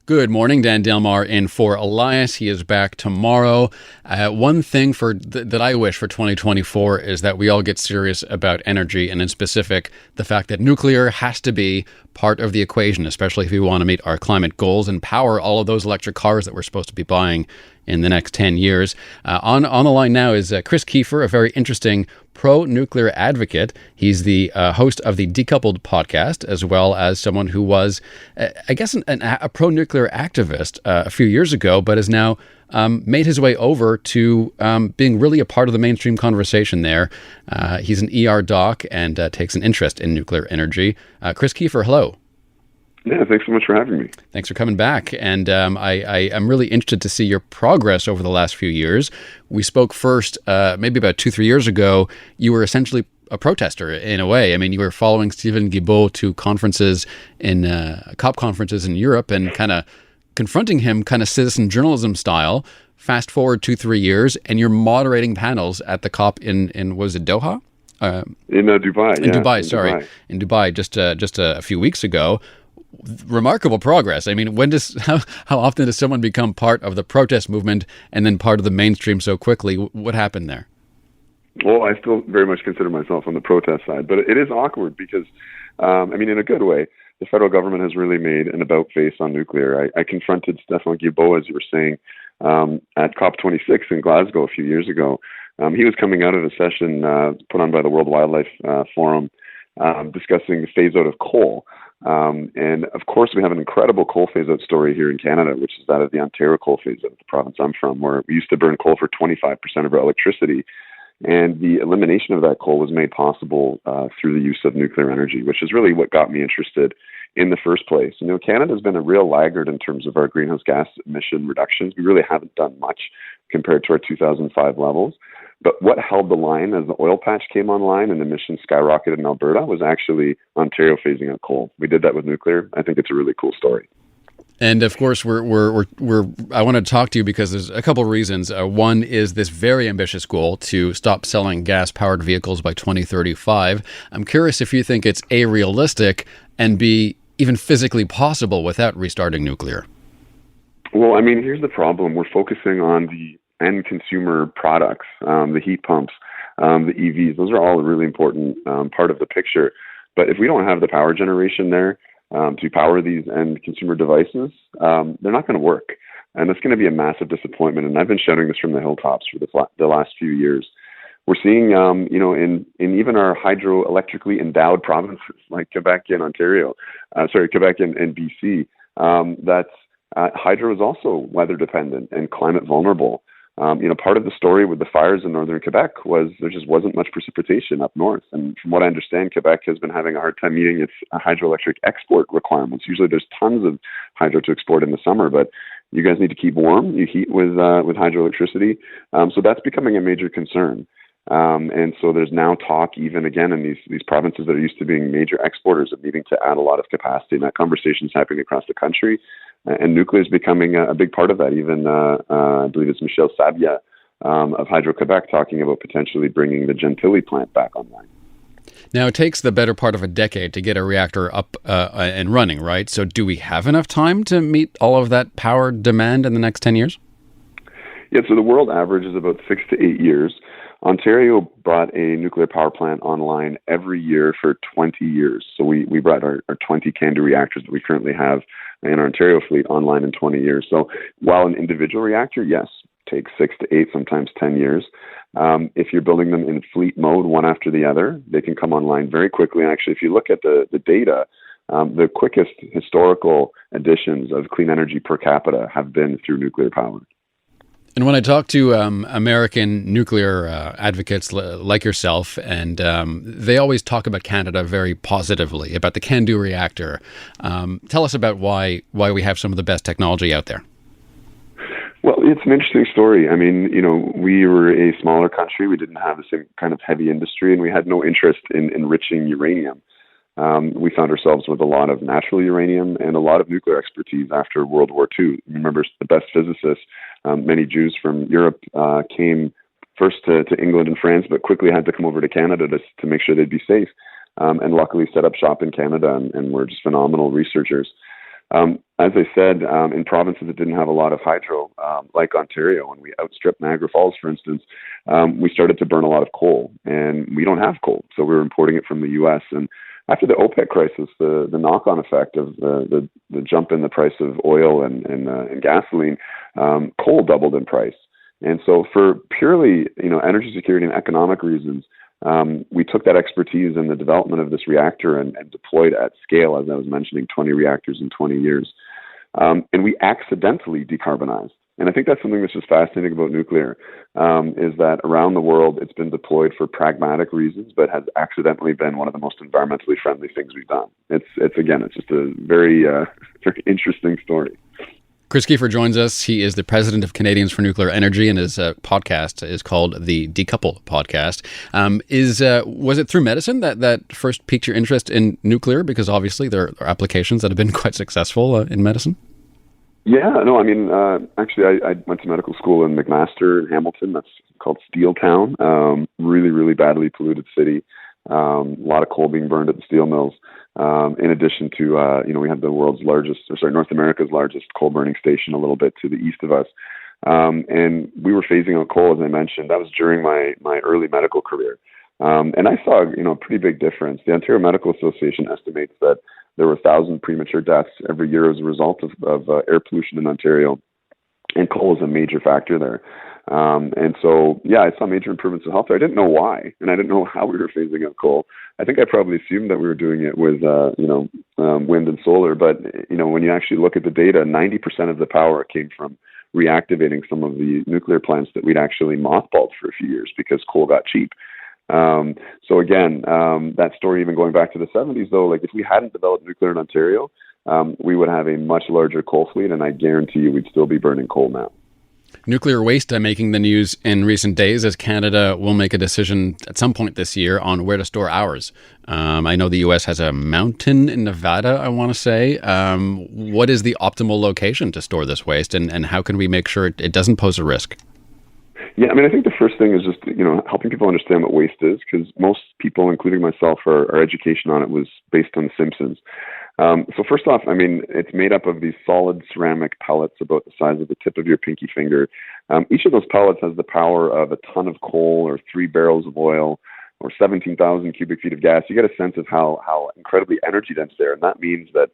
Good morning, Dan Delmar in for Elias. He is back tomorrow. One thing that I wish for 2024 is that we all get serious about energy, and in specific, the fact that nuclear has to be part of the equation, especially if we want to meet our climate goals and power all of those electric cars that we're supposed to be buying in the next 10 years. On the line now is Chris Keefer, a very interesting pro-nuclear advocate. He's the host of the Decoupled podcast, as well as someone who was, I guess, a pro-nuclear activist a few years ago, but has now made his way over to being really a part of the mainstream conversation there. He's an ER doc and takes an interest in nuclear energy. Chris Keefer, hello. Yeah, thanks so much for having me. Thanks for coming back. And I'm really interested to see your progress over the last few years. We spoke first maybe about 2-3 years ago. You were essentially a protester in a way. I mean, you were following Steven Guilbeault to conferences COP conferences in Europe and kind of confronting him kind of citizen journalism style. Fast forward 2-3 years and you're moderating panels at the COP in was it Doha? In Dubai. In Dubai just a few weeks ago. Remarkable progress. I mean, how often does someone become part of the protest movement and then part of the mainstream so quickly? What happened there? Well, I still very much consider myself on the protest side, but it is awkward because, in a good way, the federal government has really made an about face on nuclear. I confronted Stephane Guilbeault, as you were saying, at COP26 in Glasgow a few years ago. He was coming out of a session put on by the World Wildlife Forum discussing the phase out of coal. And of course, we have an incredible coal phase-out story here in Canada, which is that of the Ontario coal phase-out, the province I'm from, where we used to burn coal for 25% of our electricity. And the elimination of that coal was made possible through the use of nuclear energy, which is really what got me interested in the first place. Canada's been a real laggard in terms of our greenhouse gas emission reductions. We really haven't done much compared to our 2005 levels. But what held the line as the oil patch came online and emissions skyrocketed in Alberta was actually Ontario phasing out coal. We did that with nuclear. I think it's a really cool story. And of course, I want to talk to you because there's a couple of reasons. One is this very ambitious goal to stop selling gas-powered vehicles by 2035. I'm curious if you think it's A, realistic, and B, even physically possible without restarting nuclear. Well, here's the problem. We're focusing on the end consumer products, the heat pumps, the EVs. Those are all a really important part of the picture. But if we don't have the power generation there to power these end consumer devices, they're not going to work. And that's going to be a massive disappointment. And I've been shouting this from the hilltops for the last few years. We're seeing, in even our hydroelectrically endowed provinces like Quebec and Quebec and BC, that hydro is also weather dependent and climate vulnerable. Part of the story with the fires in northern Quebec was there just wasn't much precipitation up north. And from what I understand, Quebec has been having a hard time meeting its hydroelectric export requirements. Usually there's tons of hydro to export in the summer, but you guys need to keep warm. You heat with hydroelectricity. So that's becoming a major concern. And so there's now talk even again in these provinces that are used to being major exporters of needing to add a lot of capacity. And that conversation is happening across the country. And nuclear is becoming a big part of that. Even I believe it's Michel Sabia of Hydro-Quebec talking about potentially bringing the Gentilly plant back online. Now, it takes the better part of a decade to get a reactor up and running, right? So do we have enough time to meet all of that power demand in the next 10 years? Yeah, so the world average is about 6 to 8 years. Ontario brought a nuclear power plant online every year for 20 years. So we brought our 20 CANDU reactors that we currently have in our Ontario fleet online in 20 years. So while an individual reactor, yes, takes 6 to 8, sometimes 10 years. If you're building them in fleet mode, one after the other, they can come online very quickly. And actually, if you look at the data, the quickest historical additions of clean energy per capita have been through nuclear power. And when I talk to American nuclear advocates like yourself, and they always talk about Canada very positively, about the CANDU reactor. Tell us about why we have some of the best technology out there. Well, it's an interesting story. We were a smaller country. We didn't have the same kind of heavy industry, and we had no interest in enriching uranium. We found ourselves with a lot of natural uranium and a lot of nuclear expertise after World War II. Remember, the best physicists, many Jews from Europe came first to England and France, but quickly had to come over to Canada to make sure they'd be safe, and luckily set up shop in Canada and were just phenomenal researchers. As I said, in provinces that didn't have a lot of hydro, like Ontario, when we outstripped Niagara Falls, for instance, we started to burn a lot of coal, and we don't have coal, so we were importing it from the U.S. And after the OPEC crisis, the knock-on effect of the jump in the price of oil and gasoline, coal doubled in price. And so, for purely energy security and economic reasons, we took that expertise in the development of this reactor and deployed at scale, as I was mentioning, 20 reactors in 20 years. And we accidentally decarbonized. And I think that's something that's just fascinating about nuclear, is that around the world it's been deployed for pragmatic reasons, but has accidentally been one of the most environmentally friendly things we've done. It's just a very, very interesting story. Chris Keefer joins us. He is the president of Canadians for Nuclear Energy, and his podcast is called the Decouple Podcast. Was it through medicine that first piqued your interest in nuclear? Because obviously there are applications that have been quite successful in medicine. Yeah, no, I mean, actually, I went to medical school in McMaster in Hamilton. That's called Steel Town. Really, really badly polluted city. A lot of coal being burned at the steel mills. In addition to, we had North America's largest coal burning station a little bit to the east of us. And we were phasing out coal, as I mentioned. That was during my early medical career. And I saw, a pretty big difference. The Ontario Medical Association estimates that there were 1,000 premature deaths every year as a result of air pollution in Ontario. And coal is a major factor there. And so, I saw major improvements in health. I didn't know why, and I didn't know how we were phasing out coal. I think I probably assumed that we were doing it with, wind and solar. But, when you actually look at the data, 90% of the power came from reactivating some of the nuclear plants that we'd actually mothballed for a few years because coal got cheap. So again, that story even going back to the 70s, though, like if we hadn't developed nuclear in Ontario, we would have a much larger coal fleet, and I guarantee you we'd still be burning coal now. Nuclear waste making the news in recent days as Canada will make a decision at some point this year on where to store ours. I know the U.S. has a mountain in Nevada, I want to say. What is the optimal location to store this waste, and how can we make sure it doesn't pose a risk? Yeah, I mean, I think the first thing is just, helping people understand what waste is, because most people, including myself, our education on it was based on The Simpsons. So first off, I mean, it's made up of these solid ceramic pellets about the size of the tip of your pinky finger. Each of those pellets has the power of a ton of coal or 3 barrels of oil or 17,000 cubic feet of gas. You get a sense of how incredibly energy dense they are. And that means that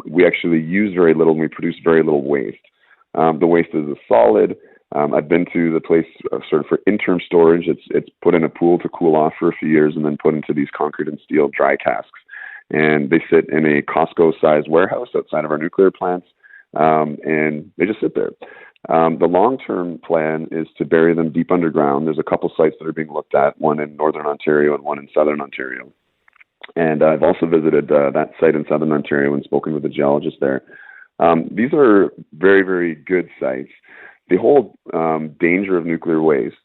we actually use very little and we produce very little waste. The waste is a solid. I've been to the place sort of for interim storage. It's put in a pool to cool off for a few years and then put into these concrete and steel dry casks. And they sit in a Costco-sized warehouse outside of our nuclear plants, and they just sit there. The long-term plan is to bury them deep underground. There's a couple sites that are being looked at, one in northern Ontario and one in southern Ontario. And I've also visited that site in southern Ontario and spoken with the geologist there. These are very, very good sites. The whole danger of nuclear waste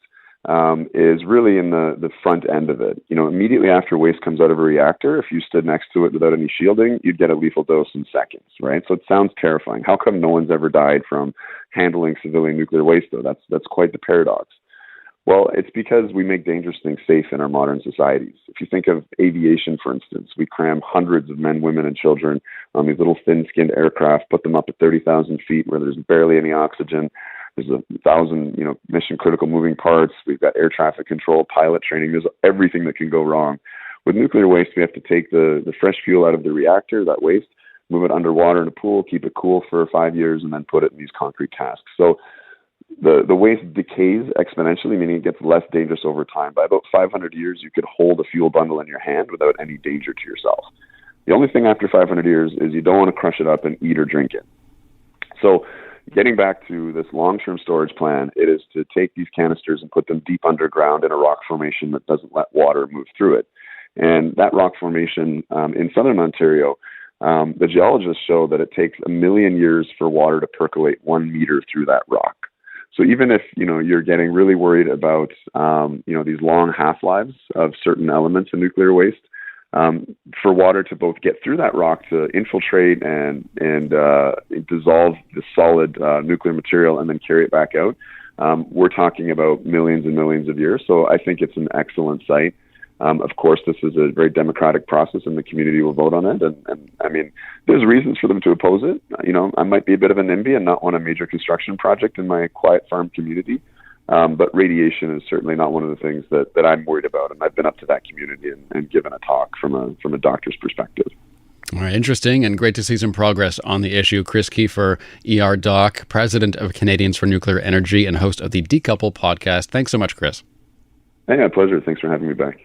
is really in the front end of it. Immediately after waste comes out of a reactor, if you stood next to it without any shielding, you'd get a lethal dose in seconds, right? So it sounds terrifying. How come no one's ever died from handling civilian nuclear waste, though? That's quite the paradox. Well, it's because we make dangerous things safe in our modern societies. If you think of aviation, for instance, we cram hundreds of men, women, and children on these little thin-skinned aircraft, put them up at 30,000 feet where there's barely any oxygen. There's 1,000, mission-critical moving parts. We've got air traffic control, pilot training. There's everything that can go wrong. With nuclear waste, we have to take the fresh fuel out of the reactor, that waste, move it underwater in a pool, keep it cool for 5 years, and then put it in these concrete casks. So the waste decays exponentially, meaning it gets less dangerous over time. By about 500 years, you could hold a fuel bundle in your hand without any danger to yourself. The only thing after 500 years is you don't want to crush it up and eat or drink it. So getting back to this long-term storage plan, it is to take these canisters and put them deep underground in a rock formation that doesn't let water move through it. And that rock formation in southern Ontario, the geologists show that it takes 1 million years for water to percolate 1 meter through that rock. So even if, you're getting really worried about, these long half-lives of certain elements in nuclear waste, for water to both get through that rock to infiltrate and dissolve the solid nuclear material and then carry it back out, we're talking about millions and millions of years. So I think it's an excellent site. Of course, this is a very democratic process, and the community will vote on it. And I mean, there's reasons for them to oppose it. You know, I might be a bit of a NIMBY and not want a major construction project in my quiet farm community. But radiation is certainly not one of the things that I'm worried about. And I've been up to that community and given a talk from a doctor's perspective. All right, interesting and great to see some progress on the issue. Chris Keefer, ER Doc, President of Canadians for Nuclear Energy and host of the Decouple podcast. Thanks so much, Chris. Hey, my pleasure. Thanks for having me back.